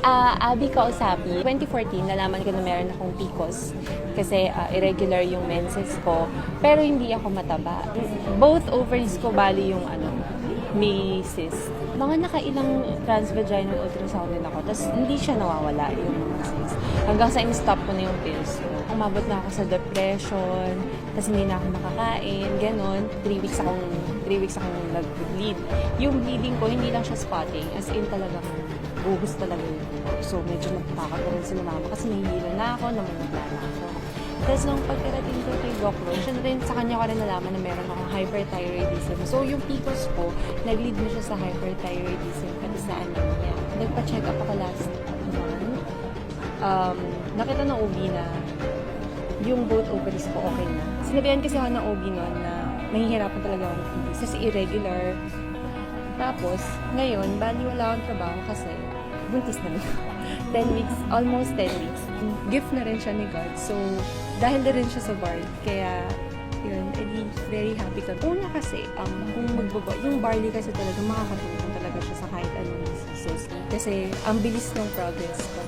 Abby Kausapi. 2014, nalaman ko na meron akong PCOS kasi irregular yung menses ko. Pero hindi ako mataba. Both ovaries ko bali yung may cyst. Mga nakailang transvaginal ultrasound din ako, tapos hindi siya nawawala yung mga cyst. Hanggang sa in-stop ko na yung pills ko. Umabot na ako sa depression, tapos hindi na ako makakain, ganon. 3 weeks akong nag-bleed. Yung bleeding ko, hindi lang siya spotting, as in talagang buhos talaga yun. So medyo nagtakot na rin sila mama kasi nahihilo na ako, namumula na ako. Tapos nung pagkarating ko kay Doc Ron, siya rin, sa kanya ko rin nalaman na meron akong hyperthyroidism. So yung PCOS ko, nag-lead na siya sa hyperthyroidism pati sa anemia. Nagpa-check up ako last month. Nakita ng OB na yung both ovaries ko okay na. Sinabihan kasi ako ng OB noon na nahihirapan talaga ako ng PCOS kasi irregular. Tapos, ngayon, bali wala akong trabaho kasi buntis na rin. 10 weeks, almost 10 weeks. Gift na rin siya ni God. So, dahil na rin siya sa Bard. Kaya, yun, very happy ka. Una kasi, kung yung barley kasi talaga makakatulong talaga siya sa kahit anong diseases. Kasi, ang bilis ng progress ko.